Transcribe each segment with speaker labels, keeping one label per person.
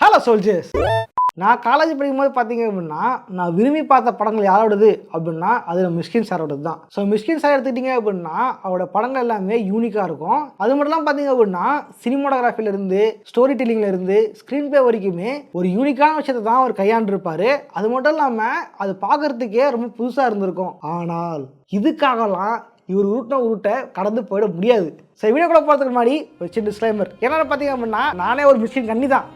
Speaker 1: Hello soldiers. நான் college படிக்கும்போது பார்த்தீங்க அப்படின்னா நான் விரும்பி பார்த்த படங்கள் யாரோடது அப்படின்னா அது மிஷ்கின் சாரோடது தான். ஸோ மிஷ்கின் சார் எடுத்துக்கிட்டிங்க அப்படின்னா அவரோட படங்கள் எல்லாமே யூனிக்காக இருக்கும். அது மட்டும் பார்த்தீங்க அப்படின்னா சினிமாட்டோகிராஃபிலேருந்து ஸ்டோரி டெல்லிங்லேருந்து ஸ்க்ரீன் பிளே வரைக்குமே ஒரு யூனிக்கான விஷயத்தை தான் அவர் கையாண்டிருப்பார். அது மட்டும் இல்லாமல் அது பார்க்குறதுக்கே ரொம்ப புதுசாக இருந்திருக்கும். ஆனால் இதுக்காகலாம் இவர் உருட்டை கடந்து போயிட முடியாது. சரி, வீடியோ கூட போகிறதுக்கு முன்னாடி ஒரு சின்ன டிஸ்க்ளைமர். என்னென்ன பார்த்தீங்க அப்படின்னா நானே ஒரு மிஷ்கின் கண்ணி தான்.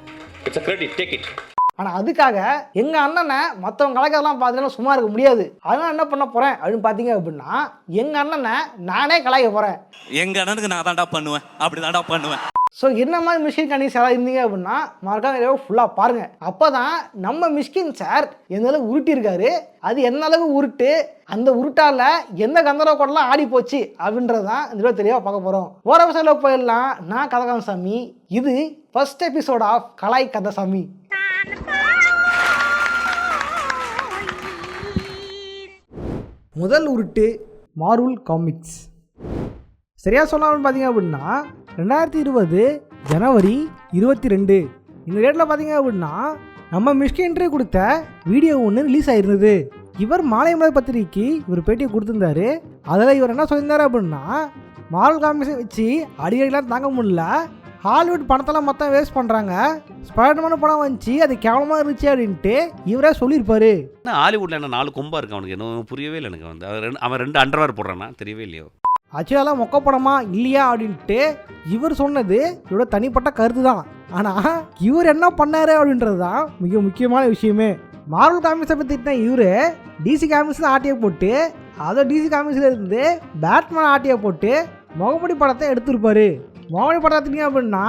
Speaker 1: ஆனால் அதுக்காக எங்கள் அண்ணனை மற்றவங்க கலாய்க்கிறதெல்லாம் பார்த்தீங்கன்னா சும்மா இருக்க முடியாது. அதனால் என்ன பண்ண போகிறேன் அப்படின்னு பார்த்தீங்க அப்படின்னா எங்கள் அண்ணனை நானே கலாய்க்க போகிறேன். எங்கள் அண்ணனுக்கு நான் தான்டா பண்ணுவேன், அப்படி தான்டா பண்ணுவேன். ஸோ என்ன மாதிரி மிஷ்கின் கண்ணீஸ் யாராவது இருந்தீங்க அப்படின்னா மறக்காம ஃபுல்லாக பாருங்கள். அப்போ தான் நம்ம மிஷ்கின் சார் எந்த அளவுக்கு உருட்டியிருக்காரு, அது என்ன அளவுக்கு உருட்டு, அந்த உருட்டால் எந்த கந்தரவ கோடெல்லாம் ஆடி போச்சு அப்படின்றது தான் இந்த வீடியோ தெளிவாக பார்க்க போகிறோம். ஓர அவசரில் போயிடலாம். நான் கதகாமசாமி. இது ஃபர்ஸ்ட் எபிசோட் ஆஃப் கலாய் கதசாமி. முதல் உருட்டு மார்வல் காமிக்ஸ். சரியாக சொல்லாமல் பார்த்தீங்க அப்படின்னா 2020 ஜனவரி 22 இந்த டேட்டில் பார்த்தீங்க அப்படின்னா நம்ம மிஷ்கின்ட்ரி கொடுத்த வீடியோ ஒன்று ரிலீஸ் ஆகிருந்தது. இவர் மாலை மலர் பத்திரிகைக்கு இவர் பேட்டியை கொடுத்துருந்தாரு. அதில் இவர் என்ன சொல்லியிருந்தார் அப்படின்னா மார்வல் காமிக்ஸை வச்சு அடிக்கடிலாம் தாங்க முடியல, ஹாலிவுட் பணத்தெல்லாம் மொத்தம் வேஸ்ட் பண்ணுறாங்க, ஸ்பைடர்மேன் படம் வந்துச்சு அது கேவலமாக இருந்துச்சு அப்படின்ட்டு இவரே சொல்லியிருப்பாரு.
Speaker 2: ஹாலிவுட்டில் என்ன 4 கொம்பா இருக்கு அவனுக்கு, என்ன புரியவே இல்லை எனக்கு. அவன் 2 அண்டர்வேர் போடுறானா தெரியவே இல்லையோ.
Speaker 1: ஆக்சுவலாக மொக்க படமா இல்லையா அப்படின்ட்டு இவர் சொன்னது இவரோட தனிப்பட்ட கருத்து தான். ஆனால் இவர் என்ன பண்ணாரு அப்படின்றது தான் மிக முக்கியமான விஷயமே. மார்வல் காமிக்ஸை பற்றிட்டு இவர் டிசி காமிக்ஸ் ஆட்டியை போட்டு அதை டிசி காமிக்ஸில் இருந்து பேட்மேன் ஆட்டியை போட்டு முகமுடி படத்தை எடுத்திருப்பாரு. முகமுடி படம் எடுத்தீங்க அப்படின்னா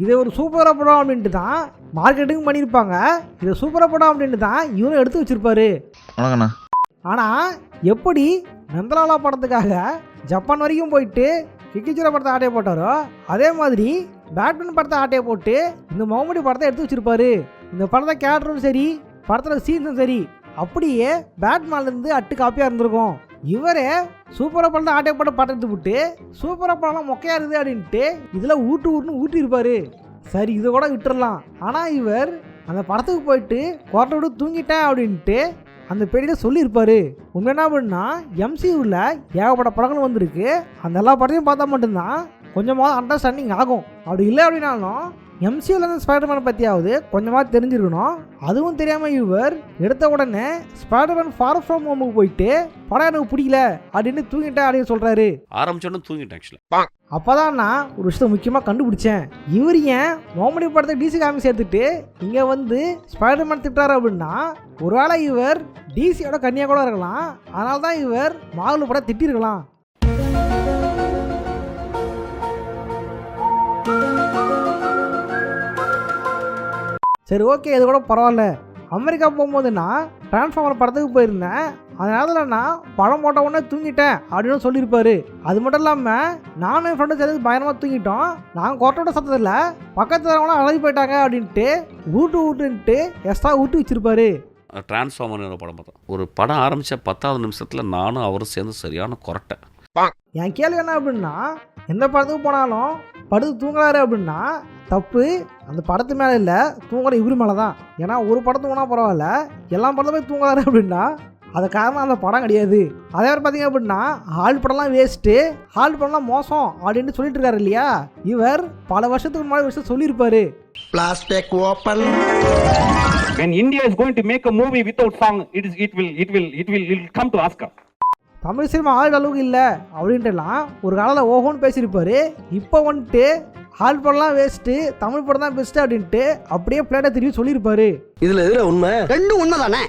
Speaker 1: இதை ஒரு சூப்பராக படம் அப்படின்ட்டு தான் மார்க்கெட்டிங் பண்ணியிருப்பாங்க. இதை சூப்பராக படம் அப்படின்ட்டு தான் இவரும் எடுத்து வச்சிருப்பாரு. ஆனால் எப்படி நந்தலாலா படத்துக்காக ஜப்பான் வரைக்கும் போயிட்டு கிக்கிச்சிரா படத்தை ஆட்டையை போட்டாரோ அதே மாதிரி பேட்மேன் படத்தை ஆட்டையை போட்டு இந்த முகமுடி படத்தை எடுத்து வச்சிருப்பாரு. இந்த படத்தை கேரக்டரும் சரி படத்தில் சீன்ஸும் சரி அப்படியே பேட்மேன்லேருந்து அட்டு காப்பியாக இருந்திருக்கும். இவரே சூப்பராக படத்தை ஆட்டையை போட்டு படம் எடுத்து விட்டு சூப்பராக படம்லாம் மொக்கையாக இருக்குது அப்படின்ட்டு இதில் ஊட்டி இருப்பார். சரி, இதை கூட விட்டுடலாம். ஆனால் இவர் அந்த படத்துக்கு போயிட்டு கோட்டை விட்டு தூங்கிட்டேன் அப்படின்ட்டு அந்த பேடியில் சொல்லியிருப்பார். உண்மை என்ன அப்படின்னா MCUவில் ஏகப்பட்ட படங்கள் வந்திருக்கு. அந்த எல்லா படத்தையும் பார்த்தா மட்டும்தான் கொஞ்சமாவது அண்டர்ஸ்டாண்டிங் ஆகும். அப்படி இல்லை அப்படின்னாலும் MCUவில் அந்த ஸ்பைடர்மேனை பற்றியாவது கொஞ்சமாக தெரிஞ்சிருக்கணும். அதுவும் தெரியாமல் இவர் எடுத்த உடனே ஸ்பைடர்மேன் ஃபார் ஃப்ரம் ஹோமுக்கு போயிட்டு படம் எனக்கு பிடிக்கல அப்படின்னு தூங்கிட்டேன் அப்படின்னு சொல்கிறாரு.
Speaker 2: ஆரம்பிச்சோன்னு தூங்கிட்டேன் ஆக்சுவலாக.
Speaker 1: அப்போதான் நான் ஒரு விஷயத்தை முக்கியமாக கண்டுபிடிச்சேன். இவர் ஏன் மோமடி படத்தை டிசி காமிக்ஸ் எடுத்துட்டு இங்கே வந்து ஸ்பைடர்மேன் திட்டாரு அப்படின்னா ஒருவேளை இவர் டிசியோட கன்னியாக கூட இருக்கலாம். அதனால தான் இவர் மார்வல் படம் திட்டிருக்கலாம். சரி, ஓகே, இது கூட பரவாயில்ல. அமெரிக்கா போகும்போது நான் டிரான்ஸ்ஃபார்மர் படத்துக்கு போயிருந்தேன். அதனால நான் படம் போட்ட உடனே தூங்கிட்டேன் அப்படின்னு சொல்லியிருப்பாரு. அது மட்டும் இல்லாமல் நானும் என் ஃப்ரெண்டு சேர்ந்து பயணமாக தூங்கிட்டோம். நாங்கள் கொட்டோட சத்தத்தில் பக்கத்தில் வரவங்களாம் அழகி போயிட்டாங்க அப்படின்ட்டு ஊட்டுன்ட்டு எக்ஸ்ட்ரா ஊட்டி வச்சிருப்பாரு.
Speaker 2: டிரான்ஸ்ஃபார்மர் படம் பார்த்தோம். ஒரு படம் ஆரம்பித்த 10வது நிமிஷத்தில் நானும் அவரும் சேர்ந்து சரியான கொரட்டை.
Speaker 1: என் கேள்வி என்ன அப்படின்னா எந்த படத்துக்கு போனாலும் படுத்து தூங்குறாரு அப்படின்னா தப்பு அந்த படத்து மேலே இல்லை, தூங்குற இவரு மேலே தான். ஏன்னா ஒரு படம் தூங்கினா பரவாயில்ல, எல்லா படத்தும் போய் தூங்குறாரு அப்படின்னா அது காரணம் அந்த படம் கிடையாது. அதே மாதிரி பார்த்தீங்க அப்படின்னா ஹால் படம்லாம் வேஸ்ட்டு, ஹால் படம்லாம் மோசம் அப்படின்னு சொல்லிட்டு இருக்காரு இல்லையா. இவர் பல வருஷத்துக்கு முன்னாடி விஷயம் சொல்லியிருப்பாரு.
Speaker 3: When India is going to make a movie without song, it will come to Oscar.
Speaker 1: Tamil cinema ஆள் அளவுக்கு இல்லை அப்படின்ட்டுலாம் ஒரு காலத்தில் ஓஹோன்னு பேசியிருப்பாரு. இப்போ வந்துட்டு ஹால் படம்லாம் வேஸ்ட்டு, தமிழ் படம் தான் பெஸ்ட்டு அப்படின்ட்டு அப்படியே பிளேட்டை திரும்பி சொல்லியிருப்பாரு.
Speaker 4: இதில் உண்மை ரெண்டும் உண்மை தானே.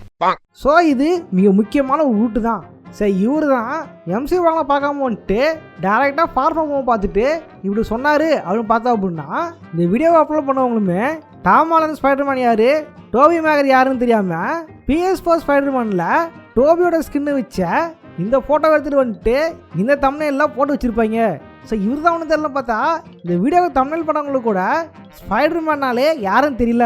Speaker 1: ஸோ இது மிக முக்கியமான ஒரு ரூட்டு தான். சரி, இவர் தான் MCU படம்லாம் பார்க்காம வந்துட்டு டேரெக்டாக ஃபார் ஃப்ரம் ஹோம் பார்த்துட்டு இப்படி சொன்னார் அப்படின்னு பார்த்தா அப்படின்னா இந்த வீடியோவை அப்லோட் பண்ணவங்களுமே டாம் ஹாலண்ட் ஸ்பைடர்மேன் யார், டோபி மேகர் யாருன்னு தெரியாமல் PS4 ஸ்பைடர்மேனில் டோபியோட ஸ்கின்னு வச்ச இந்த ஃபோட்டோ எடுத்துகிட்டு வந்துட்டு இந்த தம்ப்நெயில்லாம் போட்டு வச்சுருப்பாங்க. ஸோ இவர் தான் ஒன்று தெரியல பார்த்தா இந்த வீடியோவுக்கு தம்ப்நெயில் பண்ணவங்களுக்கு கூட ஸ்பைடர்மேனாலே யாருன்னு தெரியல.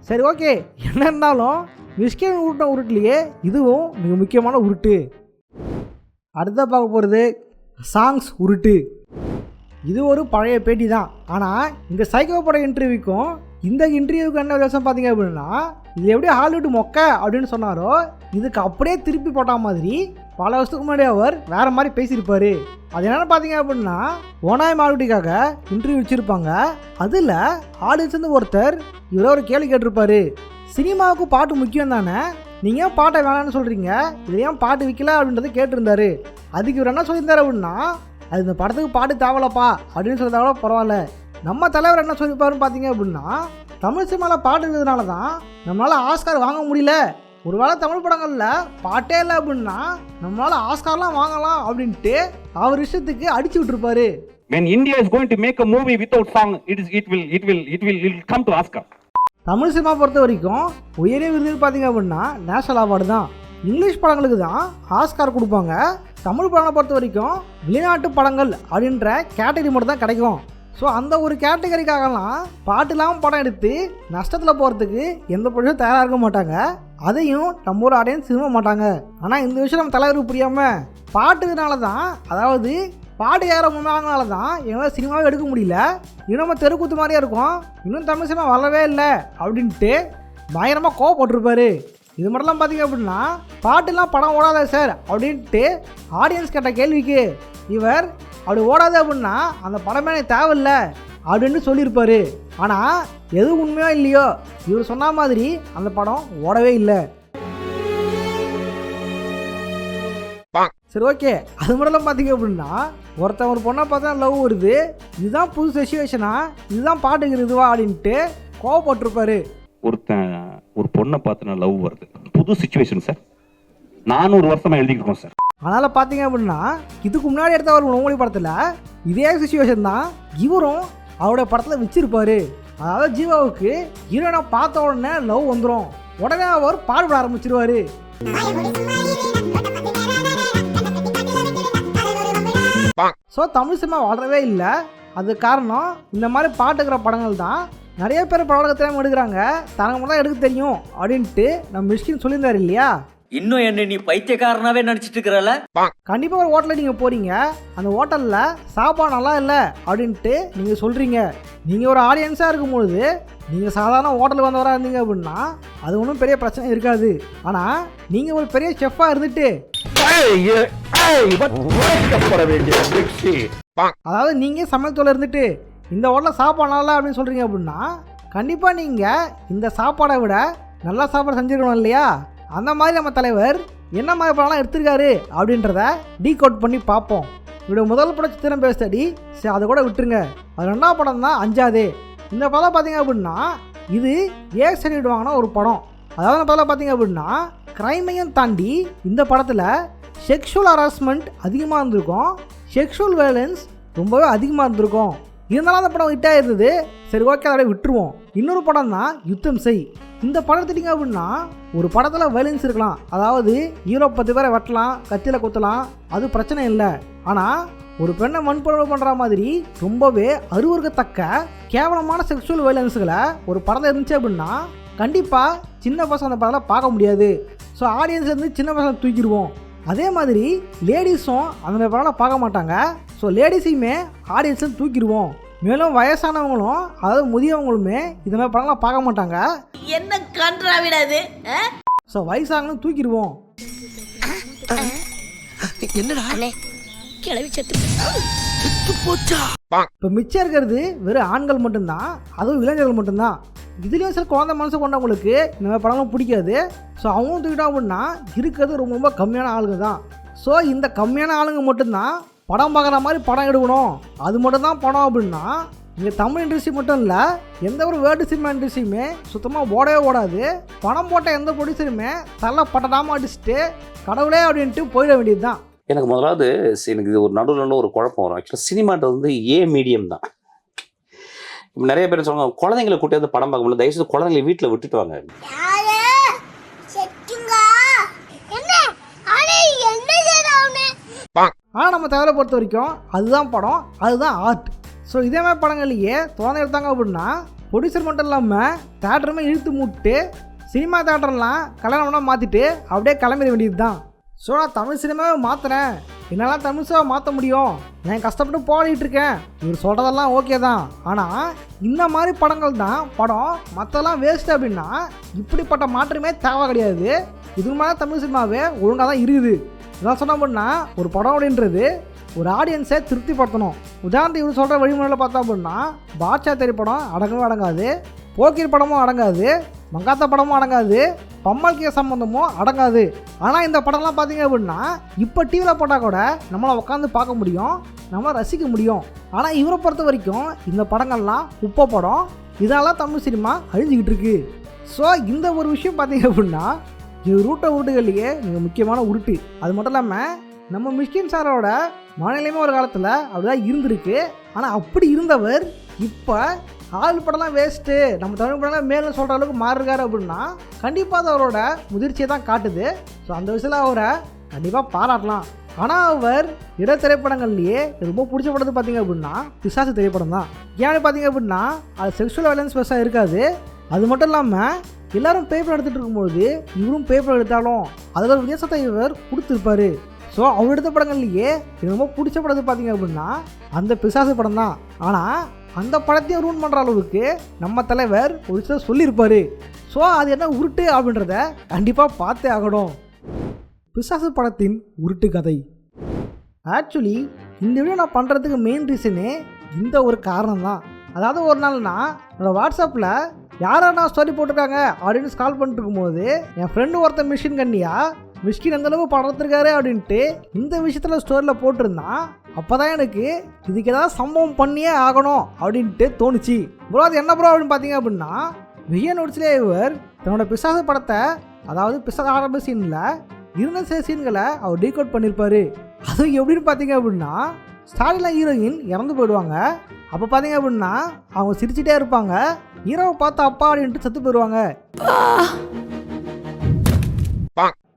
Speaker 1: சரி, ஓகே, என்ன இருந்தாலும் மிஷ்கின் உருட்டுலேயே இதுவும் மிக முக்கியமான உருட்டு. அடுத்த பார்க்க போகிறது சாங்ஸ் உருட்டு. இது ஒரு பழைய பேட்டி தான். ஆனால் இந்த சைக்கோ பட இன்டர்வியூக்கும் இந்த இன்டர்வியூக்கு என்ன வித்தியாசம் பார்த்தீங்க அப்படின்னா, இது எப்படி ஹாலிவுட் மொக்க அப்படின்னு சொன்னாரோ இதுக்கு அப்படியே திருப்பி போட்ட மாதிரி பல வருஷத்துக்கு முன்னாடி அவர் வேறு மாதிரி பேசியிருப்பார். அது என்னென்னு பார்த்தீங்க அப்படின்னா, ஓனாய் மாருட்டிக்காக இன்டர்வியூ வச்சுருப்பாங்க. அதில் ஆடியன்ஸ் ஒருத்தர் இவரை ஒரு கேள்வி கேட்டிருப்பாரு. சினிமாவுக்கு பாட்டு முக்கியம் தானே, நீங்கள் ஏன் பாட்டை வேணான்னு சொல்கிறீங்க, இது ஏன் பாட்டு விற்கல அப்படின்றத கேட்டிருந்தாரு. அதுக்கு இவர் என்ன சொல்லியிருந்தார் அப்படின்னா, அது இந்த படத்துக்கு பாட்டு தேவலப்பா அப்படின்னு சொல்லியிருந்தாங்களோ பரவாயில்ல. நம்ம தலைவர் என்ன சொல்லியிருப்பாருன்னு பார்த்தீங்க அப்படின்னா, தமிழ் சினிமாவில் பாட்டு இருக்கிறதுனால தான் நம்மளால் ஆஸ்கார் வாங்க முடியல. ஒருவேளை தமிழ் படங்களில் பாட்டே இல்லை அப்படின்னா நம்மளால் ஆஸ்கார்லாம் வாங்கலாம் அப்படின்ட்டு அவர் இஷ்டத்துக்கு அடிச்சு விட்டுருப்பாரு.
Speaker 3: When India is going to make a movie without song, it will come to Oscar.
Speaker 1: Tamil cinema பொறுத்த வரைக்கும் உயரிய விருது பார்த்தீங்க அப்படின்னா நேஷனல் அவார்டு தான். இங்கிலீஷ் படங்களுக்கு தான் ஆஸ்கார் கொடுப்பாங்க. தமிழ் படங்களை பொறுத்த வரைக்கும் வெளிநாட்டு படங்கள் அப்படின்ற கேட்டகரி மட்டும் தான் கிடைக்கும். ஸோ அந்த ஒரு கேட்டகரிக்காகலாம் பாட்டு இல்லாமல் படம் எடுத்து நஷ்டத்தில் போகிறதுக்கு எந்த ப்ரொடியூசரும் தயாராக இருக்க மாட்டாங்க. அதையும் நம்ம ஒரு ஆடியன்ஸ் விரும்ப மாட்டாங்க. ஆனால் இந்த விஷயம் நம்ம தலைவருக்கு புரியாமல் பாட்டுனால தான், அதாவது பாட்டு ஏற முன்னாங்கனால தான் எங்களால் சினிமாவே எடுக்க முடியல, இன்னும் நம்ம தெருக்கூத்து மாதிரியே இருக்கும், இன்னும் தமிழ் சினிமா வரவே இல்லை அப்படின்ட்டு பயங்கரமாக கோவப்பட்டிருப்பாரு. இது மட்டும்லாம் பார்த்தீங்க அப்படின்னா பாட்டுலாம் படம் ஓடாத சார் அப்படின்ட்டு ஆடியன்ஸ் கேட்ட கேள்விக்கு இவர் அப்படி ஓடாது அப்படின்னா அந்த படமே எனக்கு தேவையில்லை அப்படின்னு சொல்லியிருப்பார். ஆனால் எது உண்மையோ இல்லையோ இவர் சொன்ன மாதிரி அந்த படம் ஓடவே இல்லை. சரி, ஓகே. அது மட்டும் பார்த்தீங்க அப்படின்னா ஒருத்தன் ஒரு பொண்ணை பார்த்தா லவ் வருது, இதுதான் புது சிச்சுவேஷனா, இதுதான் பாட்டுக்கு இதுவா அப்படின்ட்டு கோவப்பட்டிருப்பாரு.
Speaker 3: ஒருத்தன் ஒரு பொண்ணை பார்த்து நான் லவ் வருது, புது சிச்சுவேஷன் சார், 400 வருஷமா எழுதிக்கிட்டோம் சார்.
Speaker 1: அதனால் பார்த்தீங்க அப்படின்னா இதுக்கு முன்னாடி எடுத்த ஒரு உணவுமொழி படத்தில் இதே சிச்சுவேஷன் தான் இவரும் அவரோட படத்தில் வச்சிருப்பாரு. அதாவது ஜீவாவுக்கு ஹீரோனை பார்த்த உடனே லவ் வந்துடும், உடனே அவர் பாடுபட ஆரம்பிச்சிருவாரு. ஸோ தமிழ் சினிமா வளரவே இல்லை. அது காரணம் இந்த மாதிரி பாட்டுக்கிற படங்கள் தான். நிறைய பேர் படம் எடுக்க தெரியாமல் எடுக்கிறாங்க, தனக்கு மட்டும் தான் எடுக்க தெரியும் அப்படின்ட்டு நம்ம மிஷ்கின் சொல்லியிருந்தார் இல்லையா.
Speaker 5: இன்னும் என்ன நீ பைத்தியக்காரனாவே நினைச்சிட்டு இருக்கிறல.
Speaker 1: கண்டிப்பா ஒரு ஹோட்டலில் நீங்க போறீங்க, அந்த ஹோட்டல்ல சாப்பாடு நல்லா இல்லை அப்படின்ட்டு நீங்க சொல்றீங்க. நீங்க ஒரு ஆடியன்ஸா இருக்கும்பொழுது நீங்க சாதாரண ஹோட்டலுக்கு வந்தவரா இருந்தீங்க அப்படின்னா அது ஒன்றும் பெரிய பிரச்சனை இருக்காது. ஆனா நீங்க ஒரு பெரிய செஃப்பா இருந்துட்டு, அதாவது நீங்க சமையல் இருந்துட்டு இந்த ஹோட்டலில் சாப்பாடு நல்லா அப்படின்னு சொல்றீங்க அப்படின்னா கண்டிப்பா நீங்க இந்த சாப்பாடை விட நல்லா சாப்பாடு செஞ்சுருக்கணும் இல்லையா. அந்த மாதிரி நம்ம தலைவர் என்ன மாதிரி படம்லாம் எடுத்திருக்காரு அப்படின்றத டீகோட் பண்ணி பார்ப்போம். இவருடைய முதல் படம் சித்திரம் பேசுதடி, சரி அதை கூட விட்டுருங்க. அது 2ஆம் படம் தான் அஞ்சாதே. இந்த படம் பார்த்தீங்க அப்படின்னா இது ஏ சர்டிஃபிகேட் வாங்கின ஒரு படம். அதாவது அந்த படம் பார்த்தீங்க அப்படின்னா கிரைமையும் தாண்டி இந்த படத்தில் செக்ஷுவல் ஹராஸ்மெண்ட் அதிகமாக இருந்திருக்கும், செக்ஷுவல் வயலன்ஸ் ரொம்பவே அதிகமாக இருந்திருக்கும். இருந்தாலும் அந்த படம் ஹிட்டாக இருந்தது. சரி, ஓகே, அதை விட்டுருவோம். இன்னொரு படம் தான் யுத்தம் செய். இந்த படம் எடுத்துட்டிங்க அப்படின்னா ஒரு படத்தில் வயலன்ஸ் இருக்கலாம், அதாவது ஹீரோ 10 பேரை வெட்டலாம், கத்தியில் குத்தலாம், அது பிரச்சனை இல்லை. ஆனால் ஒரு பெண்ணை வன்புணர்வு பண்ணுற மாதிரி ரொம்பவே அருவருக்கத்தக்க கேவலமான செக்ஷுவல் வயலன்ஸுகளை ஒரு படத்தில் இருந்துச்சு அப்படின்னா கண்டிப்பாக சின்ன பசங்க அந்த படத்தில் பார்க்க முடியாது. ஸோ ஆடியன்ஸ்லேருந்து சின்ன பசங்க தூக்கிடுவோம். அதே மாதிரி லேடிஸும் அந்த மாதிரி படம்லாம் பார்க்க மாட்டாங்க. ஸோ லேடிஸையுமே ஆடியன்ஸ்லேருந்து தூக்கிடுவோம். மேலும் வயசானவங்களும் அதாவது முதியவங்களுமே இந்த மாதிரி படம்லாம் பார்க்க மாட்டாங்க.
Speaker 6: என்ன கன்றாவிடாது.
Speaker 1: ஸோ வயசானவங்களும் தூக்கிடுவோம். இப்போ மிச்சம் இருக்கிறது வெறும் ஆண்கள் மட்டும்தான், அதுவும் இளைஞர்கள் மட்டும்தான். இதுலேயும் சில குழந்தை மனசு கொண்டவங்களுக்கு இந்த மாதிரி படம்லாம் பிடிக்காது. ஸோ அவங்களும் தூக்கிட்டோம் அப்படின்னா இருக்கிறது ரொம்ப ரொம்ப கம்மியான ஆளுங்க தான். ஸோ இந்த கம்மியான ஆளுங்க மட்டும்தான் படம் பார்க்குற மாதிரி படம் எடுக்கணும், அது மட்டும் தான் படம் அப்படின்னா இங்கே தமிழ் இண்டஸ்ட்ரி மட்டும் இல்லை, எந்த ஒரு வேர்ல்டு சினிமா இண்டஸ்ட்ரியுமே சுத்தமாக ஓடவே ஓடாது. பணம் போட்ட எந்த ப்ரொடியூசருமே தள்ள பட்டடாமல் அடிச்சுட்டு கடவுளே அப்படின்ட்டு போயிட வேண்டியது தான்.
Speaker 2: எனக்கு முதலாவது எனக்கு இது ஒரு நடுவில் ஒரு குழப்பம் வரும். ஆக்சுவலாக சினிமாட்ட வந்து ஏ மீடியம் தான். இப்போ நிறைய பேர் சொல்லுவாங்க குழந்தைங்களை கூட்டி வந்து படம் பார்க்க முடியல, தயவுசெய்து குழந்தைங்களை வீட்டில் விட்டுட்டு வாங்க.
Speaker 1: ஆனால் நம்ம தவிர பொறுத்த வரைக்கும் அதுதான் படம், அதுதான் ஆர்ட். ஸோ இதே மாதிரி படங்கள்லையே தொடர்ந்து எடுத்தாங்க அப்படின்னா ப்ரொடியூசர் மட்டும் இல்லாமல் தேட்டருமே இழுத்து மூட்டு சினிமா தேட்டர்லாம் கல்யாணம்னா மாற்றிட்டு அப்படியே கிளம்பிட வேண்டியது தான். ஸோ நான் தமிழ் சினிமாவை மாற்றுறேன், என்னெல்லாம் தமிழ் சினிமா மாற்ற முடியும், நான் கஷ்டப்பட்டு போராடிட்டு இருக்கேன், இவர் சொல்கிறதெல்லாம் ஓகே தான், ஆனால் இந்த மாதிரி படங்கள் தான் படம், மற்றெல்லாம் வேஸ்ட் அப்படின்னா இப்படிப்பட்ட மாற்றமே தேவை கிடையாது. இதுக்கு மேலே தமிழ் சினிமாவே ஒழுங்காக தான் இருக்குது. இதான் சொன்ன அப்படின்னா ஒரு படம் அப்படின்றது ஒரு ஆடியன்ஸை திருப்திப்படுத்தணும். உதாரணத்துக்கு இவர் சொல்கிற வழிமுறையில் பார்த்தோம் அப்படின்னா பாட்ஷா திரைப்படம் அடங்கவே அடங்காது, போக்கிர் படமும் அடங்காது, மங்காத்தா படமும் அடங்காது, பம்மல் கே சம்பந்தமும் அடங்காது. ஆனால் இந்த படம்லாம் பார்த்தீங்க அப்படின்னா இப்போ டிவியில் போட்டால் கூட நம்மளால் உட்காந்து பார்க்க முடியும், நம்மளால் ரசிக்க முடியும். ஆனால் இவரை பொறுத்த வரைக்கும் இந்த படங்கள்லாம் குப்பை படம், இதெல்லாம் தமிழ் சினிமா அழிஞ்சிக்கிட்டு இருக்கு. ஸோ இந்த ஒரு விஷயம் பார்த்தீங்க அப்படின்னா இது உருட்டுகள்லேயே மிக முக்கியமான உருட்டு. அது மட்டும் இல்லாமல் நம்ம மிஷ்கின் சாரோட மனநிலையுமே ஒரு காலத்தில் அப்படிதான் இருந்திருக்கு. ஆனால் அப்படி இருந்தவர் இப்போ ஆள் படம்லாம் வேஸ்ட்டு, நம்ம தமிழ் படம்லாம் மேலும் சொல்கிற அளவுக்கு மாறுறாரு அப்படின்னா கண்டிப்பாக அது அவரோட முதிர்ச்சியை தான் காட்டுது. ஸோ அந்த விஷயத்தில் அவரை கண்டிப்பாக பாராட்டலாம். ஆனால் அவர் இட திரைப்படங்கள்லேயே ரொம்ப பிடிச்ச படத்தை பார்த்தீங்க அப்படின்னா பிசாசு திரைப்படம் தான். ஏன்னு பார்த்தீங்க அப்படின்னா அது செக்ஷுவல் வயலன்ஸ் பெருசாக இருக்காது. அது மட்டும் இல்லாமல் எல்லாரும் பேப்பர் எடுத்துகிட்டு இருக்கும்போது இவரும் பேப்பர் எடுத்தாலும் அதில் ஒரு வித்தியாசத்தை இவர் கொடுத்துருப்பாரு. ஸோ அவர் எடுத்த படங்கள்லேயே எனக்கு ரொம்ப பிடிச்ச படத்தை பார்த்தீங்க அப்படின்னா அந்த பிசாசு படம் தான். ஆனால் அந்த படத்தையும் ரூன் பண்ணுற அளவுக்கு நம்ம தலைவர் ஒரு சில சொல்லியிருப்பார். ஸோ அது என்ன உருட்டு அப்படின்றத கண்டிப்பாக பார்த்தே ஆகணும். பிசாசு படத்தின் உருட்டு கதை. ஆக்சுவலி இந்த வீடியோ நான் பண்ணுறதுக்கு மெயின் ரீசனே இந்த ஒரு காரணம் தான். அதாவது ஒரு நாள்னா என்னோடய வாட்ஸ்அப்பில் யாரா ஸ்டோரி போட்டிருக்காங்க அப்படின்னு ஸ்கால் பண்ணிட்டு இருக்கும்போது என் ஃப்ரெண்டு ஒருத்தன் மிஷ்கின் எந்தளவு படத்திருக்காரு அப்படின்ட்டு இந்த விஷயத்தில் ஸ்டோரியில் போட்டிருந்தான். அப்போ தான் எனக்கு இதுக்கு ஏதாவது சம்பவம் பண்ணியே ஆகணும் அப்படின்ட்டு தோணுச்சு. ப்ரோ அது என்ன ப்ரோ அப்படின்னு பார்த்தீங்க அப்படின்னா விஜய் நோட்ஸ்லேயே இவர் தன்னோட பிசாசு படத்தை, அதாவது பிசாசு ஆரம்ப சீனில் இருந்த சில சீன்களை அவர் டீகோட் பண்ணியிருப்பார். அதுவும் எப்படின்னு பார்த்தீங்க அப்படின்னா ஸ்டார்டிங்கில் ஹீரோயின் இறந்து போயிடுவாங்க. அப்போ பார்த்தீங்க அப்படின்னா அவங்க சிரிச்சிட்டே இருப்பாங்க, ஹீரோவை பார்த்து அப்பா அப்படின்ட்டு செத்து போயிடுவாங்க.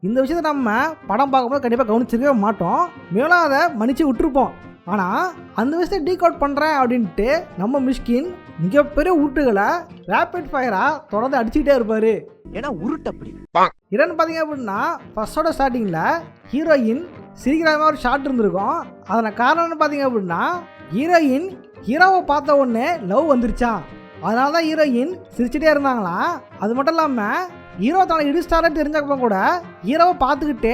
Speaker 1: இந்த விஷயத்தை நம்ம படம் பார்க்கும்போது கண்டிப்பாக கவனிச்சிருக்கவே மாட்டோம், மேலும் அதை மன்னிச்சு விட்டுருப்போம். ஆனால் அந்த விஷயத்தை டீகோட் பண்ணுறேன் அப்படின்ட்டு நம்ம மிஷ்கின் மிகப்பெரிய உருட்டுகளை ரேபிட் ஃபயராக தொடர்ந்து அடிச்சுக்கிட்டே இருப்பார்.
Speaker 4: ஏன்னா உருட்டப்படி
Speaker 1: என்னன்னு பார்த்தீங்க அப்படின்னா ஃபர்ஸ்டோட ஸ்டார்டிங்கில் ஹீரோயின் சிரிக்கிற மாதிரி ஒரு ஷாட் இருந்திருக்கும். அதனை காரணம்னு பார்த்தீங்க அப்படின்னா ஹீரோயின் ஹீரோவை பார்த்த உடனே லவ் வந்துருச்சான். அதனால தான் ஹீரோயின் சிரிச்சுட்டே இருந்தாங்களாம். அது மட்டும் இல்லாமல் ஹீரோ தன்னை இடிஸ்டாரே தெரிஞ்சப்போ கூட ஹீரோவை பார்த்துக்கிட்டே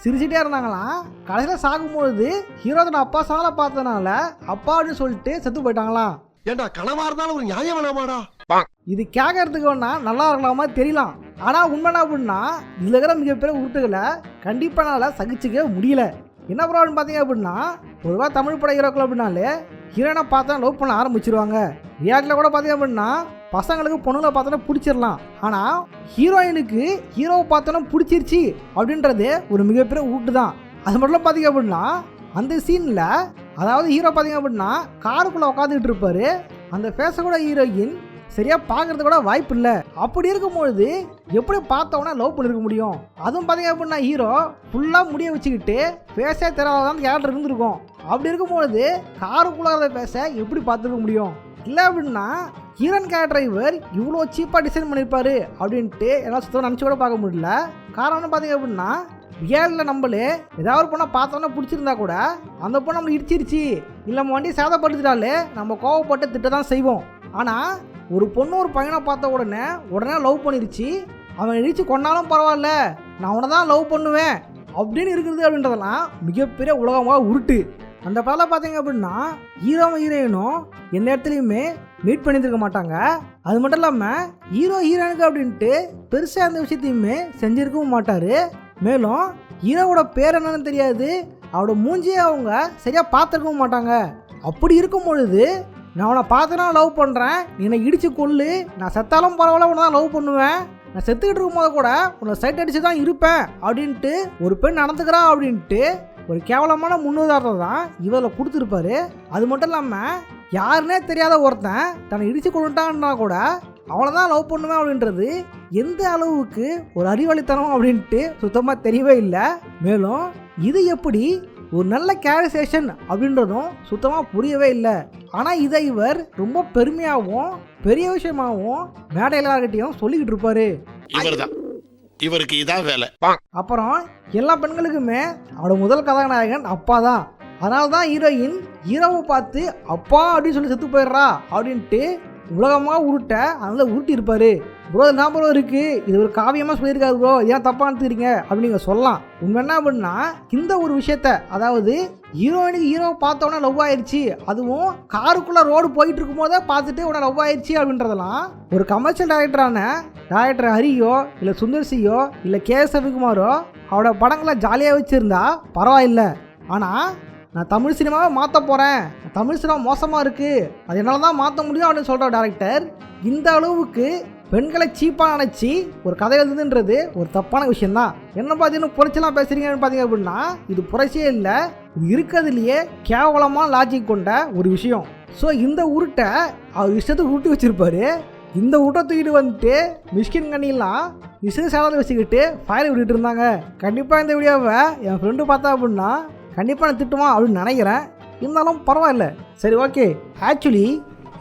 Speaker 1: சிரிச்சுட்டே இருந்தாங்களாம். கடைசியில் சாகும்பொழுது ஹீரோ தன் அப்பா சாலை பார்த்ததுனால அப்பா அப்படின்னு சொல்லிட்டு செத்து போயிட்டாங்களாம்.
Speaker 4: ஏண்டா கனவா இருந்தாலும் ஒரு நியாயம் வேணாமாடா.
Speaker 1: இது கேட்கறதுக்கு வேணா நல்லா இருக்கலாமா தெரியலாம், ஆனால் உண்மைனா அப்படின்னா இதில் இருக்கிற மிகப்பெரிய உருட்டுகளை கண்டிப்பாக என்னால் சகிச்சுக்க முடியல. என்ன ப்ராப்ளம் பார்த்தீங்க அப்படின்னா பொதுவாக தமிழ் பட ஹீரோக்கள் அப்படின்னாலே ஹீரோனை பார்த்தா லவ் பண்ண ஆரம்பிச்சிருவாங்க. ரியாக்டில் கூட பார்த்தீங்க அப்படின்னா பசங்களுக்கு பொண்ணுங்களை பார்த்தோன்னா பிடிச்சிடலாம். ஆனால் ஹீரோயினுக்கு ஹீரோவை பார்த்தோன்னா பிடிச்சிருச்சு அப்படின்றது ஒரு மிகப்பெரிய உருட்டு தான். அது மட்டும் பார்த்தீங்க அப்படின்னா அந்த சீனில், அதாவது ஹீரோ பார்த்தீங்க அப்படின்னா காருக்குள்ளே உட்காந்துக்கிட்டு இருப்பார். அந்த ஃபேஸை கூட ஹீரோயின் சரியாக பார்க்கறது கூட வாய்ப்பு இல்லை. அப்படி இருக்கும்பொழுது எப்படி பார்த்தோன்னா லவ் பண்ணியிருக்க முடியும்? அதுவும் பார்த்தீங்க அப்படின்னா ஹீரோ ஃபுல்லாக முடிய வச்சுக்கிட்டு ஃபேஸே தெரியாதான் கேரக்டர் இருந்திருக்கும். அப்படி இருக்கும்பொழுது காருக்குள்ளாத ஃபேஸை எப்படி பார்த்துருக்க முடியும்? இல்லை அப்படின்னா ஹீரோயின் கேரக்டர் இவர் இவ்வளோ சீப்பாக டிசைன் பண்ணியிருப்பாரு அப்படின்ட்டு எல்லாம் சுத்தம் நினச்சி கூட பார்க்க முடியல. காரணம்னு பார்த்தீங்க அப்படின்னா ரியாலில் நம்மளே ஏதாவது ஒரு பொண்ணை பார்த்தோன்னா பிடிச்சிருந்தா கூட அந்த பொண்ணை நம்மளை இடிச்சிருச்சு இல்லை நம்ம வண்டி சேதப்படுத்திட்டாலே நம்ம கோவப்பட்டு திட்ட தான் செய்வோம். ஆனால் ஒரு பொண்ணு ஒரு பையனை பார்த்த உடனே லவ் பண்ணிருச்சு, அவன் இடிச்சு கொண்டாலும் பரவாயில்ல நான் அவனை தான் லவ் பண்ணுவேன் அப்படின்னு இருக்குது அப்படின்றதெல்லாம் மிகப்பெரிய உலகமாக உருட்டு. அந்த படம் பார்த்தீங்க அப்படின்னா ஹீரோவும் ஹீரோயினும் எந்த இடத்துலையுமே மீட் பண்ணியிருக்க மாட்டாங்க. அது மட்டும் இல்லாமல் ஹீரோ ஹீரோயினுக்கு அப்படின்ட்டு பெருசாக அந்த விஷயத்தையுமே செஞ்சுருக்கவும் மாட்டார். மேலும் ஹீரோவோட பேர் என்னன்னு தெரியாது, அவரோட மூஞ்சியை அவங்க சரியாக பார்த்துருக்கவும் மாட்டாங்க. அப்படி இருக்கும் பொழுது நான் அவனை பார்த்தனா லவ் பண்ணுறேன், நீ என்னை இடித்து கொள்ளு, நான் செத்தாலும் பரவாயில்ல உன்னை தான் லவ் பண்ணுவேன், நான் செத்துக்கிட்டு இருக்கும்போது கூட உன்னை சைட் அடித்து தான் இருப்பேன் அப்படின்ட்டு ஒரு பெண் நடந்துக்கிறா அப்படின்ட்டு ஒரு கேவலமான முன்னுதாரணம் தான் இவரில் கொடுத்துருப்பாரு. அது மட்டும் இல்லாமல் யாருன்னே தெரியாத ஒருத்தன் தன்னை இடித்து கொண்டுட்டான்னா கூட அவனை தான் லவ் பண்ணுவேன் அப்படின்றது எந்த அளவுக்கு ஒரு அறிவாளித்தனம் அப்படின்ட்டு சுத்தமாக தெரியவே இல்லை. மேலும் இது எப்படி ஒரு நல்ல கேரக்டரைசேஷன் அப்படின்றதும் சுத்தமாக புரியவே இல்லை. ஆனால் இதை இவர் ரொம்ப பெருமையாகவும் பெரிய விஷயமாகவும் மேடை எல்லார்கிட்டையும் சொல்லிக்கிட்டு இருப்பாரு.
Speaker 7: இவர்தான்
Speaker 4: இவருக்கு இதான் வேலை.
Speaker 1: அப்புறம் எல்லா பெண்களுக்குமே அவரோட முதல் கதாநாயகன் அப்பா தான். அதனால தான் ஹீரோயின் ஹீரோவை பார்த்து அப்பா அப்படின்னு சொல்லி செத்து போயிடுறா அப்படின்ட்டு உலகமாக உருட்ட அதனால உருட்டி இருப்பாரு. ப்ரோ இது ஞாபகம் இருக்குது, இது ஒரு காவியமாக சொல்லியிருக்காரு ப்ரோ, ஏன் தப்பாக எடுத்துக்கிறீங்க அப்படின்னு நீங்கள் சொல்லலாம். உண்மை என்ன அப்படின்னா இந்த ஒரு விஷயத்த, அதாவது ஹீரோயினுக்கு ஹீரோவை பார்த்தோன்னே லவ் ஆயிடுச்சு, அதுவும் காருக்குள்ளே ரோடு போயிட்டு இருக்கும் போதே பார்த்துட்டு உடனே லவ் ஆயிடுச்சு அப்படின்றதெல்லாம் ஒரு கமர்ஷியல் டைரக்டர் ஹரியோ இல்லை சுந்தர்சியோ இல்லை கேஎஸ் ரவிக்குமாரோ அவரோட படங்களை ஜாலியாக வச்சுருந்தா பரவாயில்லை. ஆனால் நான் தமிழ் சினிமாவை மாற்ற போகிறேன், தமிழ் சினிமா மோசமாக இருக்குது, அது என்னால் தான் மாற்ற முடியும் அப்படின்னு சொல்கிற டேரக்டர் இந்த அளவுக்கு பெண்களை சீப்பாக நினச்சி ஒரு கதை எழுதுன்றது ஒரு தப்பான விஷயந்தான். என்ன பார்த்தீங்கன்னா புரட்சிலாம் பேசுகிறீங்கன்னு பார்த்தீங்க அப்படின்னா இது புரட்சியே இல்லை, இது இருக்கிறதுலையே கேவலமாக லாஜிக் கொண்ட ஒரு விஷயம். ஸோ இந்த உருட்டை அவர் இஷ்டத்துக்கு உருட்டி வச்சுருப்பாரு. இந்த உருட்டை தூக்கிட்டு வந்துட்டு மிஷ்கின் கண்ணிலாம் இஷ்டம் சேனல் வச்சுக்கிட்டு ஃபயர் விட்டுட்டு இருந்தாங்க. கண்டிப்பாக இந்த வீடியோவை என் ஃப்ரெண்டு பார்த்தா அப்படின்னா கண்டிப்பாக நான் திட்டுவான் அப்படின்னு நினைக்கிறேன். இருந்தாலும் பரவாயில்ல. சரி ஓகே, ஆக்சுவலி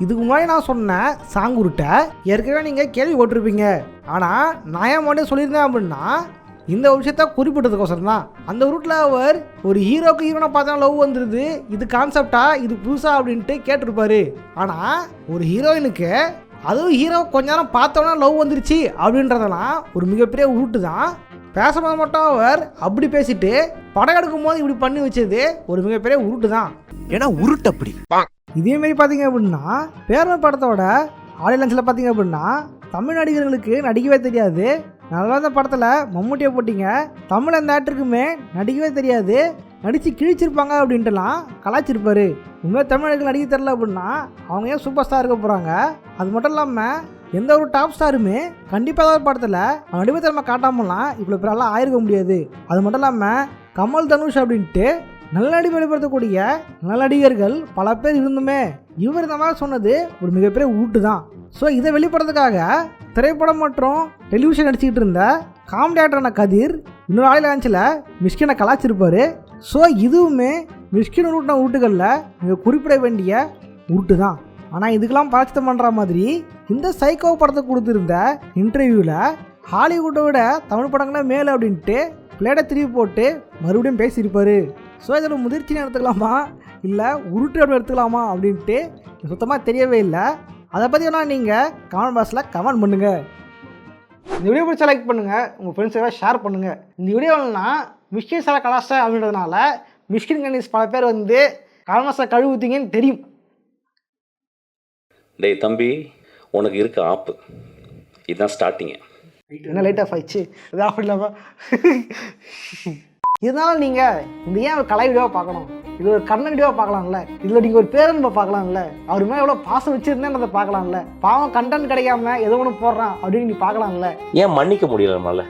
Speaker 1: இதுக்கு முன்னாடி நான் சொன்ன சாங் உருட்டை ஏற்கனவே நீங்கள் கேள்வி போட்டிருப்பீங்க. ஆனால் நான் ஏன் மட்டும் சொல்லியிருந்தேன் அப்படின்னா இந்த விஷயத்த குறிப்பிட்டதுக்கோசரம் தான். அந்த ரூட்டில் அவர் ஒரு ஹீரோக்கு ஹீரோனை பார்த்தா லவ் வந்துடுது, இது கான்செப்டா, இது புதுசா அப்படின்ட்டு கேட்டிருப்பாரு. ஆனால் ஒரு ஹீரோயினுக்கு அதுவும் ஹீரோ கொஞ்ச நேரம் பார்த்தோன்னா லவ் வந்துருச்சு அப்படின்றதெல்லாம் ஒரு மிகப்பெரிய உருட்டு தான். பேசும்போது மட்டும் அவர் அப்படி பேசிட்டு படம் எடுக்கும் போது இப்படி பண்ணி வச்சது ஒரு மிகப்பெரிய உருட்டு தான்.
Speaker 4: ஏன்னா உருட்டு அப்படி.
Speaker 1: இதேமாரி பார்த்தீங்க அப்படின்னா பேரமை படத்தோட ஆடியன்ஸில் பார்த்தீங்க அப்படின்னா தமிழ் நடிகர்களுக்கு நடிக்கவே தெரியாது. நல்லா இந்த படத்தில் மம்முட்டியை போட்டிங்க, தமிழ் அந்த ஆக்டருக்குமே நடிக்கவே தெரியாது, நடித்து கிழிச்சிருப்பாங்க அப்படின்ட்டுலாம் கலாச்சிருப்பார். உண்மையாக தமிழர்கள் நடிக்க தெரில அப்படின்னா அவங்க ஏன் சூப்பர் ஸ்டார் இருக்க போகிறாங்க? அது மட்டும் இல்லாமல் எந்த ஒரு டாப் ஸ்டாருமே கண்டிப்பாக ஏதாவது படத்தில் அவங்க நடிப்பு திறமை காட்டாமலாம் இவ்வளோ பேரெல்லாம் ஆயிருக்க முடியாது. அது மட்டும் இல்லாமல் கமல் தனுஷ் அப்படின்ட்டு நல்ல நடிப்பு வெளிப்படுத்தக்கூடிய நல்ல நடிகர்கள் பல பேர் இருந்துமே இவர் இந்த மாதிரி சொன்னது ஒரு மிகப்பெரிய ஊட்டு தான். ஸோ இதை வெளிப்படுறதுக்காக திரைப்படம் மற்றும் டெலிவிஷன் நடிச்சுக்கிட்டு இருந்த காமெடி ஆக்டரான கதிர் இன்னொரு ஆடியன்ஸில் மிஷ்கினை கலாச்சிருப்பார். ஸோ இதுவுமே மிஷ்கின் ஊட்டின ஊட்டுகளில் மிக குறிப்பிட வேண்டிய ஊட்டு தான். ஆனால் இதுக்கெல்லாம் பராட்சித்தம் பண்ணுற மாதிரி இந்த சைக்கோ படத்தை கொடுத்துருந்த இன்டர்வியூவில் ஹாலிவுட்டை விட தமிழ் படங்களே மேலே அப்படின்ட்டு பிளேட்டை திருப்பி போட்டு மறுபடியும் பேசியிருப்பார். ஸோ இதோட முதிர்ச்சின்னு எடுத்துக்கலாமா இல்லை உருட்டு அப்படி எடுத்துக்கலாமா அப்படின்ட்டு சுத்தமாக தெரியவே இல்லை. அதை பற்றி வேணால் நீங்கள் கமெண்ட் பாக்ஸில் கமெண்ட் பண்ணுங்கள். இந்த வீடியோ பிடிச்சா லைக் பண்ணுங்கள், உங்கள் ஃப்ரெண்ட்ஸை ஷேர் பண்ணுங்கள். இந்த வீடியோவில்னா மிஷ்கின் சார கலாச்சா அப்படின்றதுனால மிஷ்கின் கணேஷ் பல பேர் வந்து கால்மாசா கழுவுத்தீங்கன்னு தெரியும்.
Speaker 2: டேய் தம்பி, உனக்கு இருக்க ஆப்பு இதுதான் ஸ்டார்டிங்கு.
Speaker 1: என்ன லைட் ஆஃப் ஆயிடுச்சு, இது ஆஃப் இல்லாமல். இதனால் நீங்கள் இந்த ஏன் ஒரு கலை வீடியோவை பார்க்கணும், இது ஒரு கண்ணன் வீடியோவை பார்க்கலாம்ல, இதில் நீங்கள் ஒரு பேரன்பை பார்க்கலாம்ல, அவர் மேலே எவ்வளோ பாசம் வச்சுருந்தேன் அதை பார்க்கலாம்ல, பாவம் கண்டென்ட் கிடைக்காம ஏதோ ஒன்று போடுறான் அப்படின்னு நீ பார்க்கலாம்ல,
Speaker 2: ஏன் மன்னிக்க முடியல நம்மளால?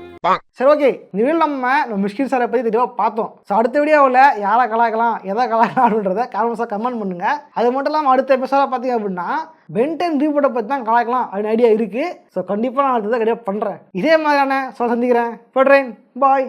Speaker 1: சரி ஓகே, இந்த வீடியோ நம்ம மிஷ்கின் சாரை பற்றி தெளிவாக பார்த்தோம். ஸோ அடுத்த வீடியோவில் யாரை கலாய்க்கலாம் எதை கலாய்க்கலாம் அப்படின்றத காமெண்ட்ஸாக கமெண்ட் பண்ணுங்கள். அது மட்டும் இல்லாமல் அடுத்த எபிசோட பார்த்தீங்க அப்படின்னா பென்டன் ரீபோர்ட்டை பற்றி தான் கலாய்க்கலாம் அப்படின்னு ஐடியா இருக்குது. ஸோ கண்டிப்பாக நான் அடுத்ததை கண்டிப்பாக பண்ணுறேன். இதே மாதிரியான சந்திக்கிறேன். போடுறேன். பாய்.